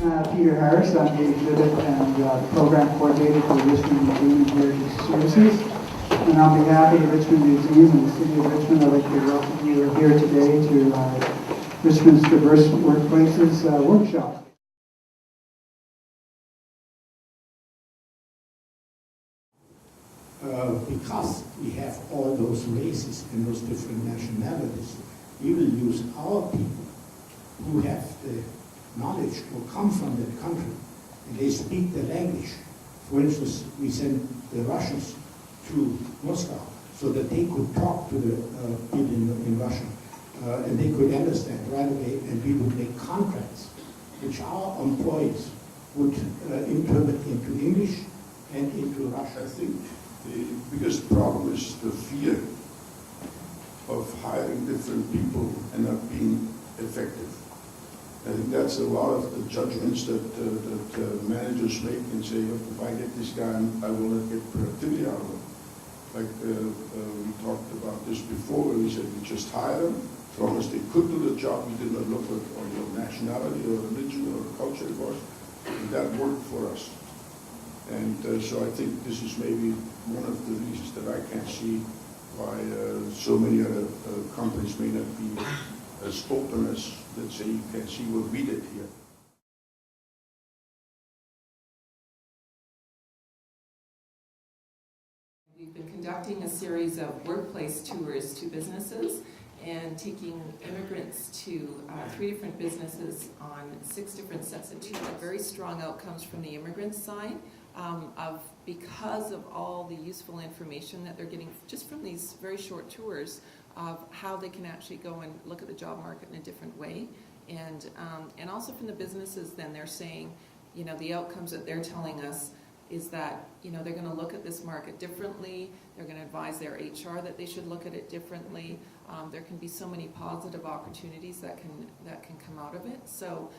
Peter Harris. I'm the exhibit and program coordinator for Richmond Museum and Heritage Services. And on behalf of the Richmond Museum and the City of Richmond, I'd like to welcome you here today to Richmond's Diverse Workplaces workshop. Because we have all those races and those different nationalities, we will use our people who have the knowledge or come from that country and they speak the language. For instance, we sent the Russians to Moscow so that they could talk to the people in Russia and they could understand right away, and we would make contracts which our employees would interpret into English and into Russian. I think the biggest problem is the fear of hiring different people and not being effective. I think that's a lot of the judgments that managers make and say, if I get this guy, I will not get productivity out of him. Like we talked about this before, where we said we just hire them, as long as they could do the job, we did not look at your nationality or religion or culture it was, and that worked for us. And so I think this is maybe one of the reasons that I can't see why so many other companies may not be as open as, let's say, you can see what we did here. We've been conducting a series of workplace tours to businesses and taking immigrants to 3 different businesses on 6 different sets of tours. Very strong outcomes from the immigrant side because of all the useful information that they're getting just from these very short tours of how they can actually go and look at the job market in a different way. And also from the businesses, then they're saying, the outcomes that they're telling us is that, they're going to look at this market differently. They're going to advise their HR that they should look at it differently. There can be so many positive opportunities that can come out of it. So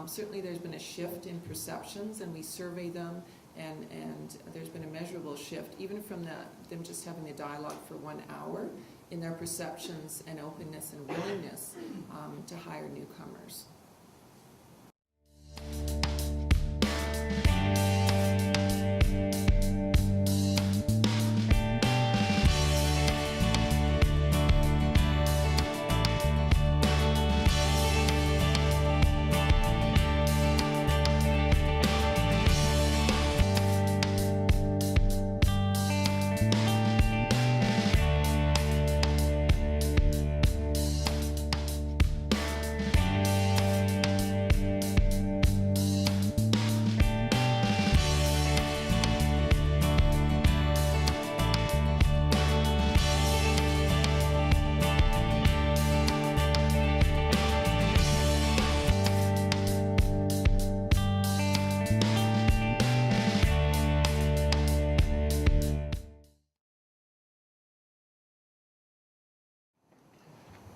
certainly there's been a shift in perceptions, and we survey them, and there's been a measurable shift, even from them just having the dialogue for 1 hour, in their perceptions and openness and willingness to hire newcomers.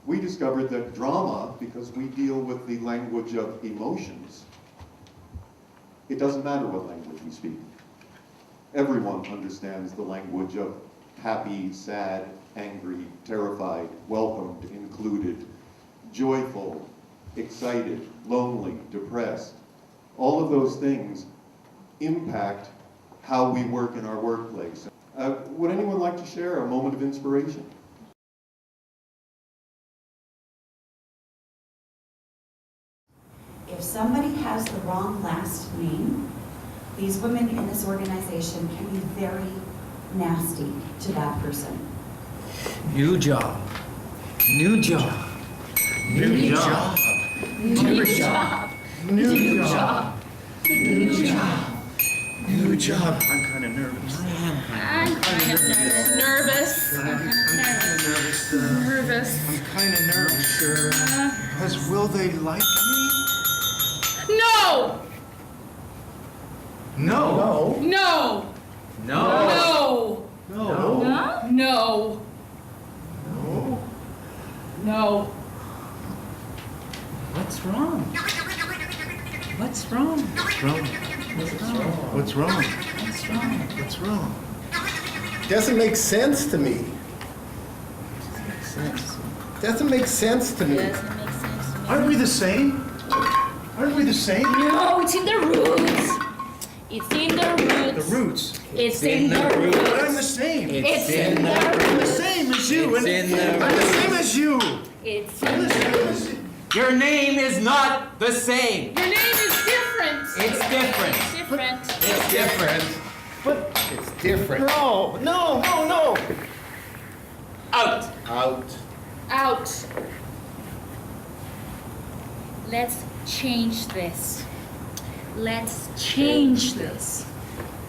We discovered that drama, because we deal with the language of emotions, it doesn't matter what language we speak. Everyone understands the language of happy, sad, angry, terrified, welcomed, included, joyful, excited, lonely, depressed. All of those things impact how we work in our workplace. Would anyone like to share a moment of inspiration? If somebody has the wrong last name, these women in this organization can be very nasty to that person. New job. New job. New job. New job. New job. New job. New job. I'm kind of nervous. I'm kind of nervous. I'm kind of nervous. Because will they like me? No! No. No! No. No! No. No! No. No! What's wrong? What's wrong? What's wrong? What's wrong? What's wrong? What's wrong? Doesn't make sense to me. Doesn't make sense to me. Aren't we the same? Aren't we the same? No, it's in the roots. It's in the roots. The roots. It's in the roots. But I'm the same. It's in the I'm the roots. same as you. It's in the I'm the same as you. It's I'm in the same as you. Your name is not the same. Your name is different. It's different. different. It's different. But it's different. No. Out. Out. Out. Let's change this. Let's change this.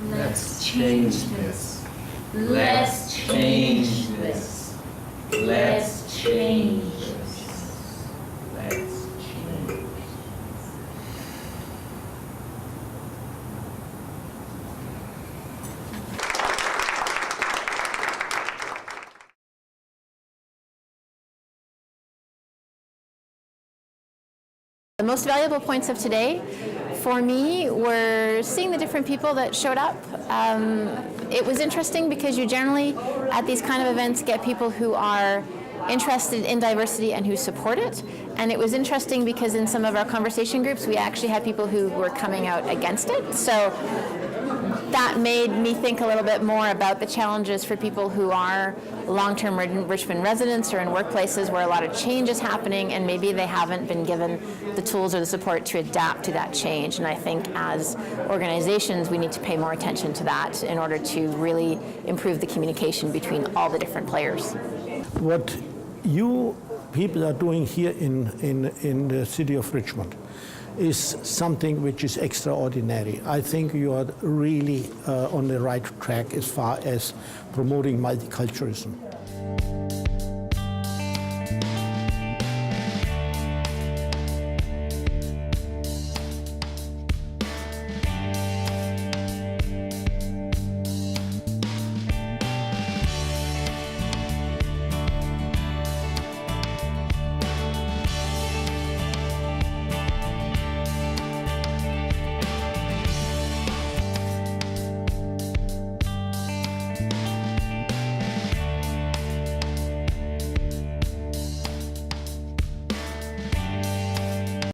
Let's change this. Let's change this. Let's change this. Let's change. The most valuable points of today for me were seeing the different people that showed up. It was interesting because you generally at these kind of events get people who are interested in diversity and who support it. And it was interesting because in some of our conversation groups we actually had people who were coming out against it. So that made me think a little bit more about the challenges for people who are long-term Richmond residents or in workplaces where a lot of change is happening and maybe they haven't been given the tools or the support to adapt to that change. And I think as organizations we need to pay more attention to that in order to really improve the communication between all the different players. What you people are doing here in the city of Richmond is something which is extraordinary. I think you are really on the right track as far as promoting multiculturalism.